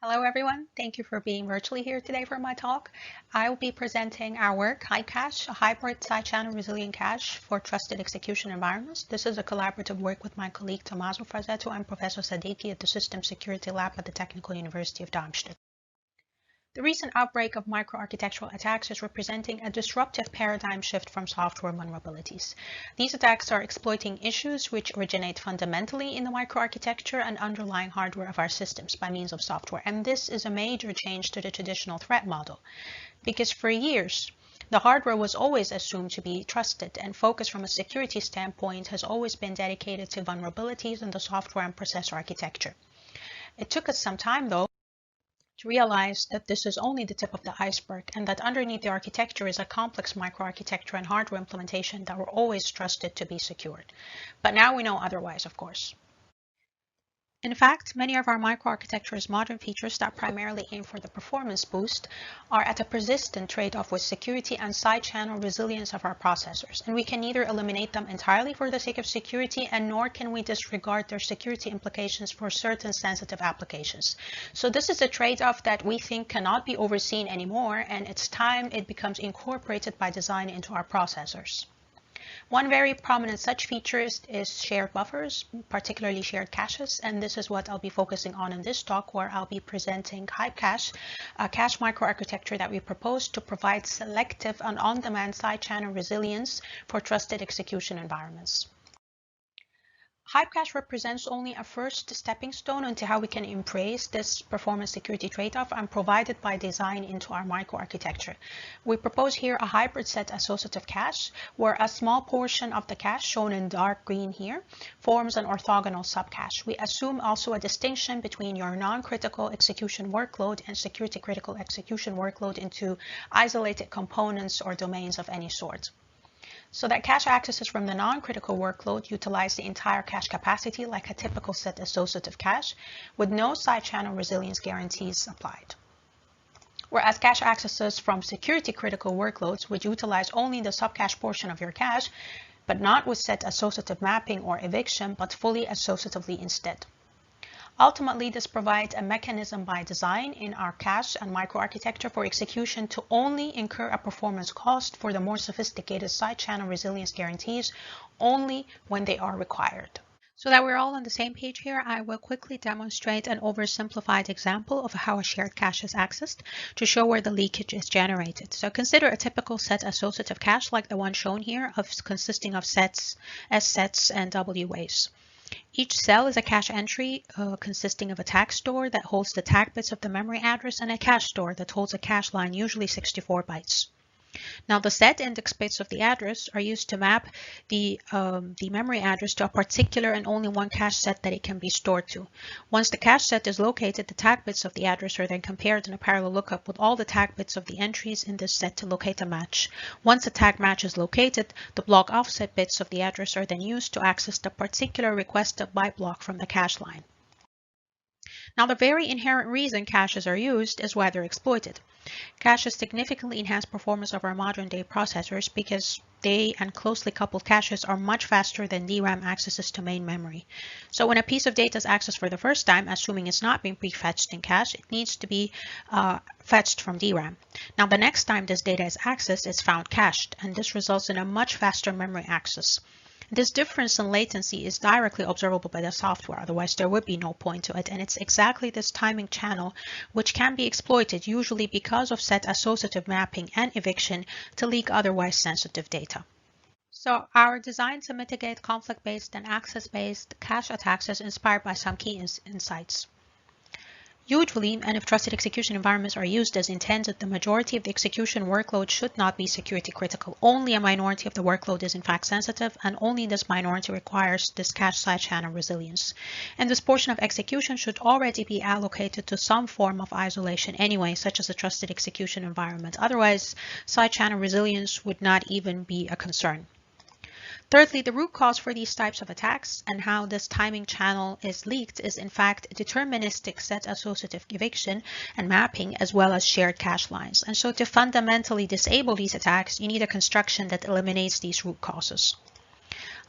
Hello everyone, thank you for being virtually here today for my talk. I will be presenting our work, HybCache, a hybrid side-channel resilient cache for trusted execution environments. This is a collaborative work with my colleague Tommaso Frassetto and Professor Sadeghi at the System Security Lab at the Technical University of Darmstadt. The recent outbreak of microarchitectural attacks is representing a disruptive paradigm shift from software vulnerabilities. These attacks are exploiting issues which originate fundamentally in the microarchitecture and underlying hardware of our systems by means of software. And this is a major change to the traditional threat model, because for years, the hardware was always assumed to be trusted, and focus from a security standpoint has always been dedicated to vulnerabilities in the software and processor architecture. It took us some time, though, to realize that this is only the tip of the iceberg and that underneath the architecture is a complex microarchitecture and hardware implementation that were always trusted to be secured. But now we know otherwise, of course. In fact, many of our microarchitecture's modern features that primarily aim for the performance boost are at a persistent trade-off with security and side-channel resilience of our processors, and we can neither eliminate them entirely for the sake of security, and nor can we disregard their security implications for certain sensitive applications. So this is a trade-off that we think cannot be overseen anymore, and it's time it becomes incorporated by design into our processors. One very prominent such feature is shared buffers, particularly shared caches, and this is what I'll be focusing on in this talk, where I'll be presenting HybCache, a cache microarchitecture that we propose to provide selective and on-demand side-channel resilience for trusted execution environments. HybCache represents only a first stepping stone into how we can embrace this performance security trade-off and provide it by design into our microarchitecture. We propose here a hybrid set associative cache, where a small portion of the cache, shown in dark green here, forms an orthogonal subcache. We assume also a distinction between your non-critical execution workload and security-critical execution workload into isolated components or domains of any sort. So that cache accesses from the non-critical workload utilize the entire cache capacity like a typical set associative cache, with no side-channel resilience guarantees applied. Whereas cache accesses from security-critical workloads would utilize only the subcache portion of your cache, but not with set associative mapping or eviction, but fully associatively instead. Ultimately, this provides a mechanism by design in our cache and microarchitecture for execution to only incur a performance cost for the more sophisticated side-channel resilience guarantees only when they are required. So that we're all on the same page here, I will quickly demonstrate an oversimplified example of how a shared cache is accessed to show where the leakage is generated. So consider a typical set associative cache like the one shown here, consisting of sets, S sets, and WAs. Each cell is a cache entry consisting of a tag store that holds the tag bits of the memory address and a cache store that holds a cache line, usually 64 bytes. Now, the set index bits of the address are used to map the memory address to a particular and only one cache set that it can be stored to. Once the cache set is located, the tag bits of the address are then compared in a parallel lookup with all the tag bits of the entries in this set to locate a match. Once the tag match is located, the block offset bits of the address are then used to access the particular requested byte block from the cache line. Now, the very inherent reason caches are used is why they're exploited. Caches significantly enhance performance of our modern-day processors because they and closely coupled caches are much faster than DRAM accesses to main memory. So when a piece of data is accessed for the first time, assuming it's not being prefetched in cache, it needs to be fetched from DRAM. Now, the next time this data is accessed, it's found cached, and this results in a much faster memory access. This difference in latency is directly observable by the software, otherwise there would be no point to it, and it's exactly this timing channel which can be exploited, usually because of set associative mapping and eviction, to leak otherwise sensitive data. So our design to mitigate conflict-based and access-based cache attacks is inspired by some key insights. Usually, and if trusted execution environments are used as intended, the majority of the execution workload should not be security critical. Only a minority of the workload is in fact sensitive, and only this minority requires this cache side-channel resilience. And this portion of execution should already be allocated to some form of isolation anyway, such as a trusted execution environment. Otherwise, side-channel resilience would not even be a concern. Thirdly, the root cause for these types of attacks and how this timing channel is leaked is in fact deterministic set associative eviction and mapping, as well as shared cache lines. And so to fundamentally disable these attacks, you need a construction that eliminates these root causes.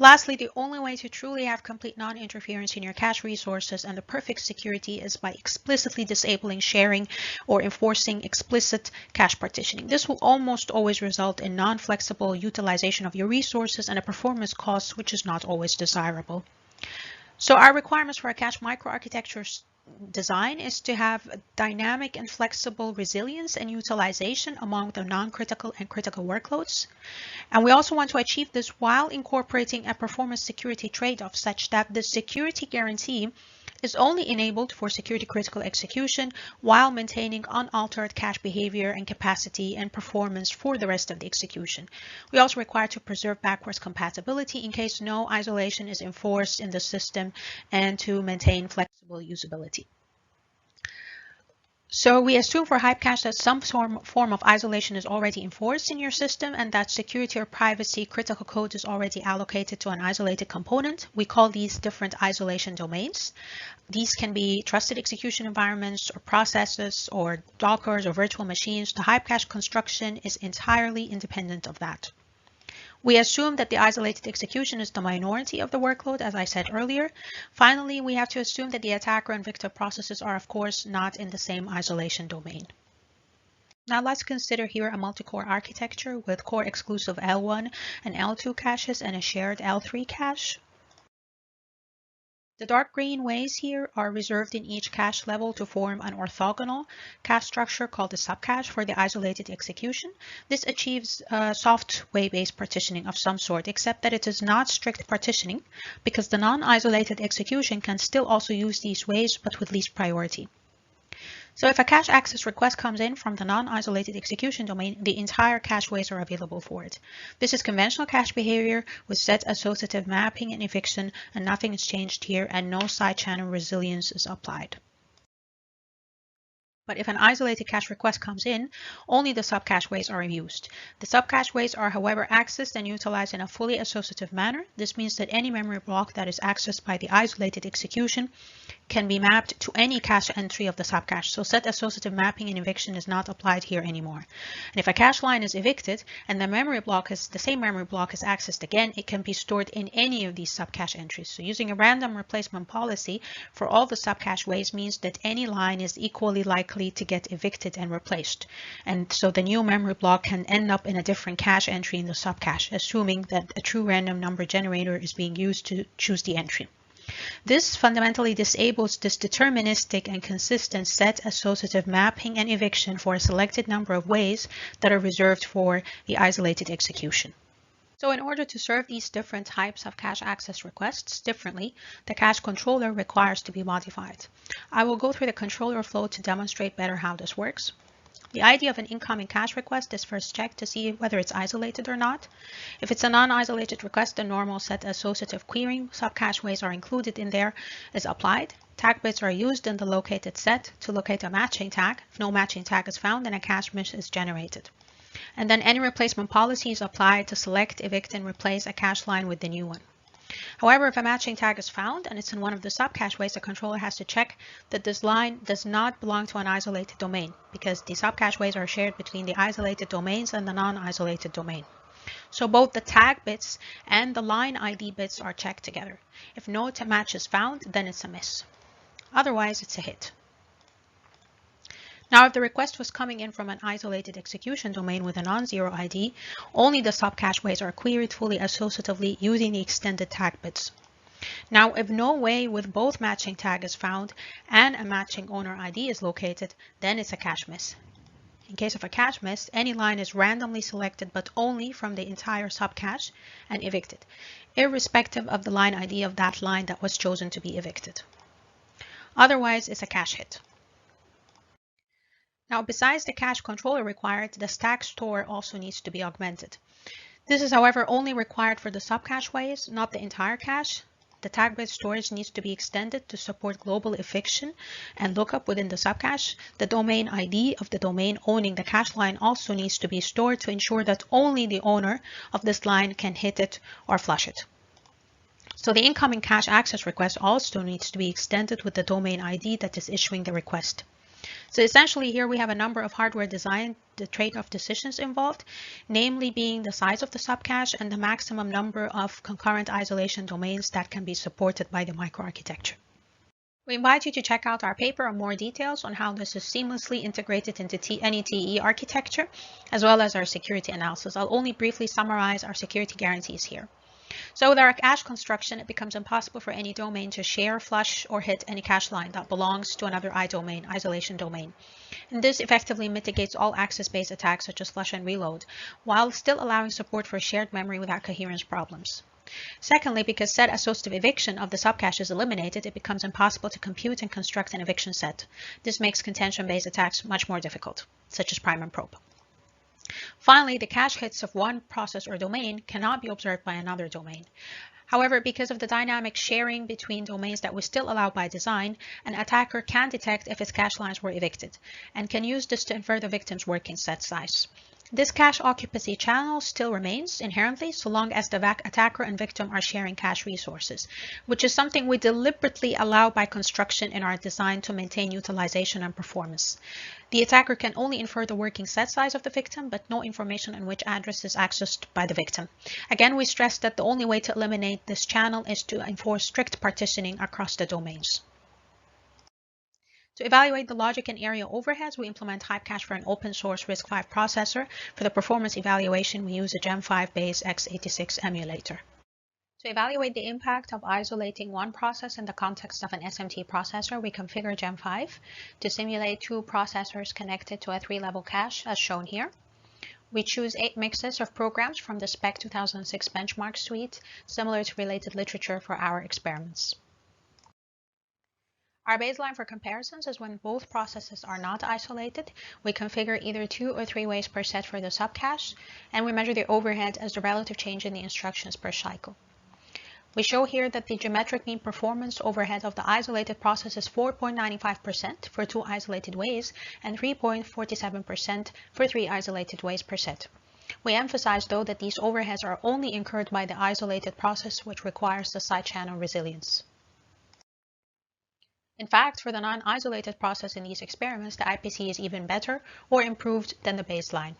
Lastly, the only way to truly have complete non-interference in your cache resources and the perfect security is by explicitly disabling sharing or enforcing explicit cache partitioning. This will almost always result in non-flexible utilization of your resources and a performance cost which is not always desirable. So our requirements for a cache microarchitecture design is to have dynamic and flexible resilience and utilization among the non-critical and critical workloads. And we also want to achieve this while incorporating a performance security trade-off such that the security guarantee is only enabled for security critical execution while maintaining unaltered cache behavior and capacity and performance for the rest of the execution. We also require to preserve backwards compatibility in case no isolation is enforced in the system and to maintain flexible usability. So we assume for HybCache that some form of isolation is already enforced in your system and that security or privacy critical code is already allocated to an isolated component. We call these different isolation domains. These can be trusted execution environments or processes or Dockers or virtual machines. The HybCache construction is entirely independent of that. We assume that the isolated execution is the minority of the workload, as I said earlier. Finally, we have to assume that the attacker and victim processes are, of course, not in the same isolation domain. Now let's consider here a multi-core architecture with core exclusive L1 and L2 caches and a shared L3 cache. The dark green ways here are reserved in each cache level to form an orthogonal cache structure called the subcache for the isolated execution. This achieves soft way-based partitioning of some sort, except that it is not strict partitioning because the non-isolated execution can still also use these ways but with least priority. So if a cache access request comes in from the non-isolated execution domain, the entire cache ways are available for it. This is conventional cache behavior with set associative mapping and eviction, and nothing is changed here and no side channel resilience is applied. But if an isolated cache request comes in, only the subcache ways are used. The subcache ways are, however, accessed and utilized in a fully associative manner. This means that any memory block that is accessed by the isolated execution can be mapped to any cache entry of the subcache. So set associative mapping and eviction is not applied here anymore. And if a cache line is evicted and the same memory block is accessed again, it can be stored in any of these subcache entries. So using a random replacement policy for all the subcache ways means that any line is equally likely to get evicted and replaced. And so the new memory block can end up in a different cache entry in the subcache, assuming that a true random number generator is being used to choose the entry. This fundamentally disables this deterministic and consistent set associative mapping and eviction for a selected number of ways that are reserved for the isolated execution. So in order to serve these different types of cache access requests differently, the cache controller requires to be modified. I will go through the controller flow to demonstrate better how this works. The ID of an incoming cache request is first checked to see whether it's isolated or not. If it's a non-isolated request, the normal set associative querying subcache ways are included in there is applied. Tag bits are used in the located set to locate a matching tag. If no matching tag is found, then a cache miss is generated. And then any replacement policy is applied to select, evict, and replace a cache line with the new one. However, if a matching tag is found and it's in one of the subcache ways, the controller has to check that this line does not belong to an isolated domain because the subcache ways are shared between the isolated domains and the non-isolated domain. So both the tag bits and the line ID bits are checked together. If no match is found, then it's a miss. Otherwise, it's a hit. Now, if the request was coming in from an isolated execution domain with a non-zero ID, only the subcache ways are queried fully associatively using the extended tag bits. Now, if no way with both matching tag is found and a matching owner ID is located, then it's a cache miss. In case of a cache miss, any line is randomly selected but only from the entire subcache and evicted, irrespective of the line ID of that line that was chosen to be evicted. Otherwise, it's a cache hit. Now, besides the cache controller required, the stack store also needs to be augmented. This is, however, only required for the subcache ways, not the entire cache. The tag bit storage needs to be extended to support global eviction and lookup within the subcache. The domain ID of the domain owning the cache line also needs to be stored to ensure that only the owner of this line can hit it or flush it. So the incoming cache access request also needs to be extended with the domain ID that is issuing the request. So essentially here we have a number of hardware design the trade-off decisions involved, namely being the size of the subcache and the maximum number of concurrent isolation domains that can be supported by the microarchitecture. We invite you to check out our paper on more details on how this is seamlessly integrated into any TE architecture, as well as our security analysis. I'll only briefly summarize our security guarantees here. So with our cache construction, it becomes impossible for any domain to share, flush, or hit any cache line that belongs to another isolation domain. And this effectively mitigates all access-based attacks such as flush and reload, while still allowing support for shared memory without coherence problems. Secondly, because set associative eviction of the subcache is eliminated, it becomes impossible to compute and construct an eviction set. This makes contention-based attacks much more difficult, such as prime and probe. Finally, the cache hits of one process or domain cannot be observed by another domain. However, because of the dynamic sharing between domains that we still allow by design, an attacker can detect if its cache lines were evicted and can use this to infer the victim's working set size. This cache occupancy channel still remains inherently so long as the attacker and victim are sharing cache resources, which is something we deliberately allow by construction in our design to maintain utilization and performance. The attacker can only infer the working set size of the victim, but no information on which address is accessed by the victim. Again, we stress that the only way to eliminate this channel is to enforce strict partitioning across the domains. To evaluate the logic and area overheads, we implement HybCache for an open source RISC-V processor. For the performance evaluation, we use a Gen 5 base x86 emulator. To evaluate the impact of isolating one process in the context of an SMT processor, we configure Gen 5 to simulate two processors connected to a 3-level cache, as shown here. We choose 8 mixes of programs from the Spec 2006 benchmark suite, similar to related literature for our experiments. Our baseline for comparisons is when both processes are not isolated. We configure either 2 or 3 ways per set for the subcache, and we measure the overhead as the relative change in the instructions per cycle. We show here that the geometric mean performance overhead of the isolated process is 4.95% for 2 isolated ways and 3.47% for 3 isolated ways per set. We emphasize, though, that these overheads are only incurred by the isolated process, which requires the side channel resilience. In fact, for the non-isolated process in these experiments, the IPC is even better or improved than the baseline.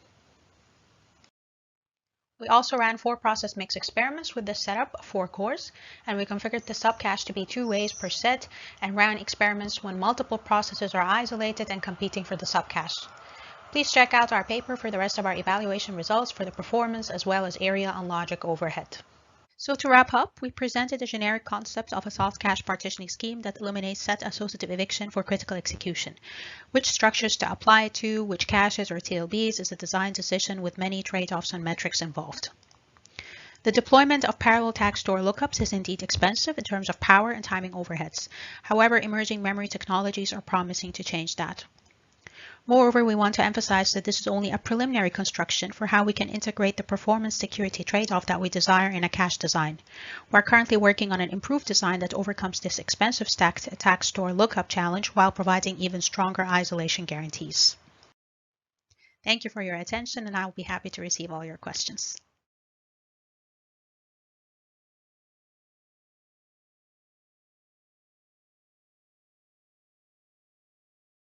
We also ran 4 process mix experiments with this setup of 4 cores, and we configured the subcache to be 2 ways per set and ran experiments when multiple processes are isolated and competing for the subcache. Please check out our paper for the rest of our evaluation results for the performance as well as area and logic overhead. So to wrap up, we presented a generic concept of a soft cache partitioning scheme that eliminates set associative eviction for critical execution. Which structures to apply it to, which caches or TLBs is a design decision with many trade-offs and metrics involved. The deployment of parallel tag store lookups is indeed expensive in terms of power and timing overheads. However, emerging memory technologies are promising to change that. Moreover, we want to emphasize that this is only a preliminary construction for how we can integrate the performance security trade-off that we desire in a cache design. We're currently working on an improved design that overcomes this expensive stacked tag store lookup challenge while providing even stronger isolation guarantees. Thank you for your attention, and I'll be happy to receive all your questions.